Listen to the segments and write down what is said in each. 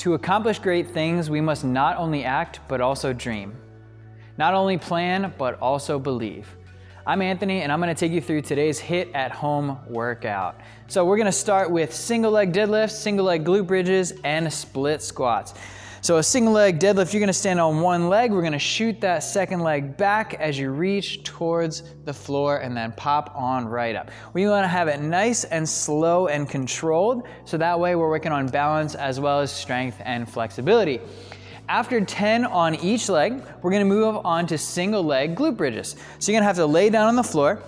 To accomplish great things, we must not only act, but also dream. Not only plan, but also believe. I'm Anthony, and I'm gonna take you through today's HIIT at home workout. So we're gonna start with single leg deadlifts, single leg glute bridges, and split squats. So a single leg deadlift, you're gonna stand on one leg. We're gonna shoot that second leg back as you reach towards the floor and then pop on right up. We wanna have it nice and slow and controlled, so that way we're working on balance as well as strength and flexibility. After 10 on each leg, we're gonna move on to single leg glute bridges. So you're gonna have to lay down on the floor.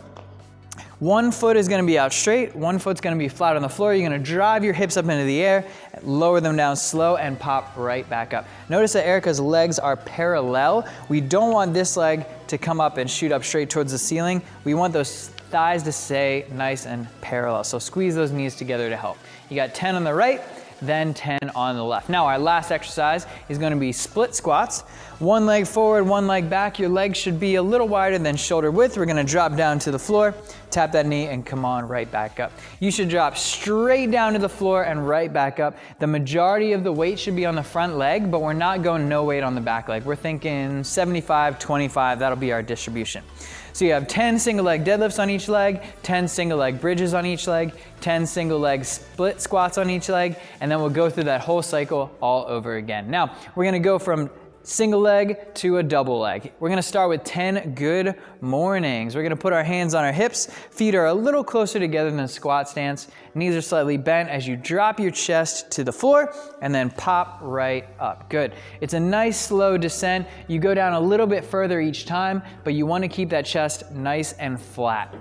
One foot is gonna be out straight, one foot's gonna be flat on the floor. You're gonna drive your hips up into the air, lower them down slow, and pop right back up. Notice that Erica's legs are parallel. We don't want this leg to come up and shoot up straight towards the ceiling. We want those thighs to stay nice and parallel. So squeeze those knees together to help. You got 10 on the right, then 10 on the left. Now our last exercise is gonna be split squats. One leg forward, one leg back. Your legs should be a little wider than shoulder width. We're gonna drop down to the floor, tap that knee, and come on right back up. You should drop straight down to the floor and right back up. The majority of the weight should be on the front leg, but we're not going no weight on the back leg. We're thinking 75, 25, that'll be our distribution. So you have 10 single leg deadlifts on each leg, 10 single leg bridges on each leg, 10 single leg split squats on each leg, and then we'll go through that whole cycle all over again. Now, we're gonna go from single leg to a double leg. We're gonna start with 10 good mornings. We're gonna put our hands on our hips, feet are a little closer together than a squat stance, knees are slightly bent as you drop your chest to the floor and then pop right up. Good. It's a nice slow descent. You go down a little bit further each time, but you wanna keep that chest nice and flat.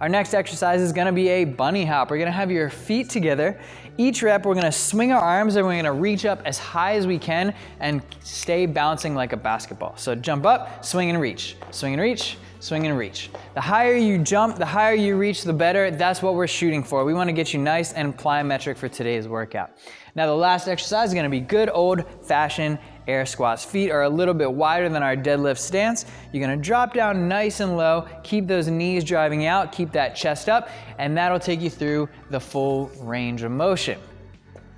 Our next exercise is gonna be a bunny hop. We're gonna have your feet together. Each rep, we're gonna swing our arms and we're gonna reach up as high as we can and stay bouncing like a basketball. So jump up, swing and reach, swing and reach, swing and reach. The higher you jump, the higher you reach, the better. That's what we're shooting for. We wanna get you nice and plyometric for today's workout. Now the last exercise is gonna be good old-fashioned air squats. Feet are a little bit wider than our deadlift stance. You're gonna drop down nice and low, keep those knees driving out, keep that chest up, and that'll take you through the full range of motion.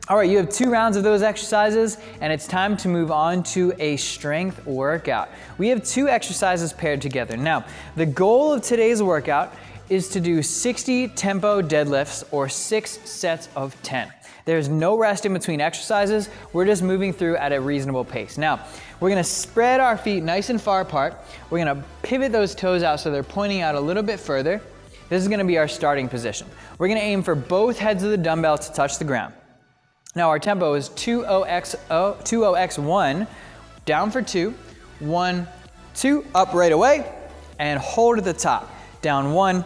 All right, you have 2 rounds of those exercises, and it's time to move on to a strength workout. We have 2 exercises paired together. Now, the goal of today's workout is to do 60 tempo deadlifts or 6 sets of 10. There's no rest in between exercises. We're just moving through at a reasonable pace. Now, we're gonna spread our feet nice and far apart. We're gonna pivot those toes out so they're pointing out a little bit further. This is gonna be our starting position. We're gonna aim for both heads of the dumbbell to touch the ground. Now our tempo is 2-0-X-1, down for 2, 1, 2, up right away, and hold at the top. Down 1,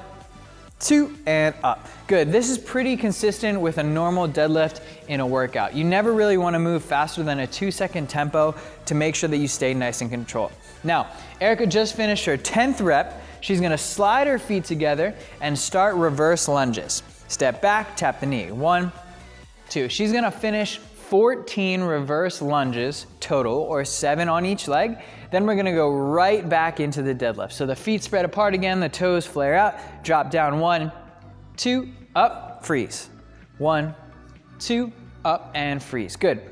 2, and up. Good. This is pretty consistent with a normal deadlift in a workout. You never really want to move faster than a 2-second tempo to make sure that you stay nice and controlled. Now, Erica just finished her 10th rep. She's going to slide her feet together and start reverse lunges. Step back, tap the knee. 1, 2. She's going to finish 14 reverse lunges total, or 7 on each leg. Then we're gonna go right back into the deadlift. So the feet spread apart again, the toes flare out, drop down 1, 2, up, freeze. 1, 2, up, and freeze. Good.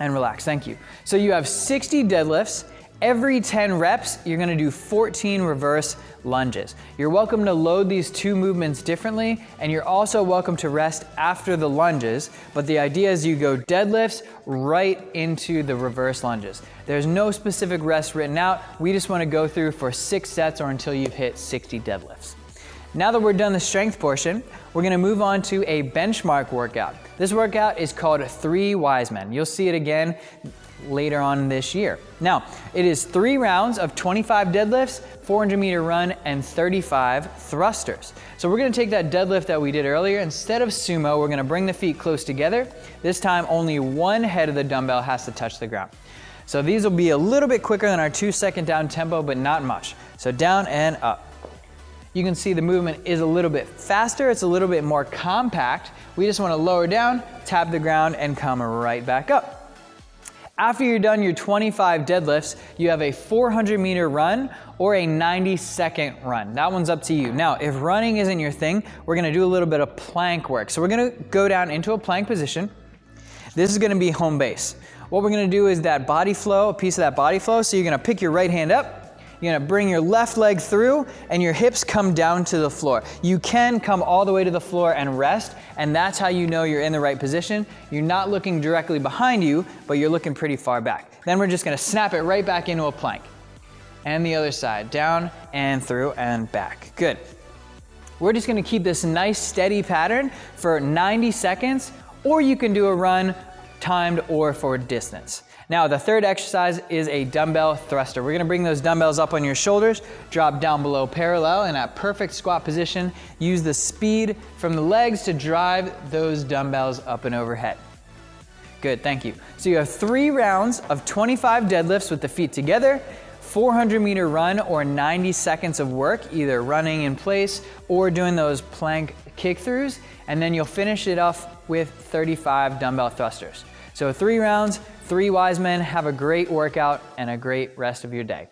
And relax, thank you. So you have 60 deadlifts. Every 10 reps, you're gonna do 14 reverse lunges. You're welcome to load these 2 movements differently, and you're also welcome to rest after the lunges, but the idea is you go deadlifts right into the reverse lunges. There's no specific rest written out. We just wanna go through for 6 sets or until you've hit 60 deadlifts. Now that we're done the strength portion, we're gonna move on to a benchmark workout. This workout is called 3 WISEMEN. You'll see it again later on this year. Now, it is 3 rounds of 25 deadlifts, 400-meter run, and 35 thrusters. So we're gonna take that deadlift that we did earlier. Instead of sumo, we're gonna bring the feet close together. This time, only one head of the dumbbell has to touch the ground. So these will be a little bit quicker than our 2-second down tempo, but not much. So down and up. You can see the movement is a little bit faster. It's a little bit more compact. We just wanna lower down, tap the ground, and come right back up. After you're done your 25 deadlifts, you have a 400-meter run or a 90-second run. That one's up to you. Now, if running isn't your thing, we're gonna do a little bit of plank work. So we're gonna go down into a plank position. This is gonna be home base. What we're gonna do is that body flow, a piece of that body flow. So you're gonna pick your right hand up, you're gonna bring your left leg through, and your hips come down to the floor. You can come all the way to the floor and rest, and that's how you know you're in the right position. You're not looking directly behind you, but you're looking pretty far back. Then we're just gonna snap it right back into a plank. And the other side, down and through and back. Good. We're just gonna keep this nice steady pattern for 90 seconds, or you can do a run timed or for distance. Now, the third exercise is a dumbbell thruster. We're gonna bring those dumbbells up on your shoulders, drop down below parallel in that perfect squat position. Use the speed from the legs to drive those dumbbells up and overhead. Good, thank you. So you have 3 rounds of 25 deadlifts with the feet together, 400-meter run or 90 seconds of work, either running in place or doing those plank kick-throughs, and then you'll finish it off with 35 dumbbell thrusters. So 3 rounds, 3 wise men. Have a great workout and a great rest of your day.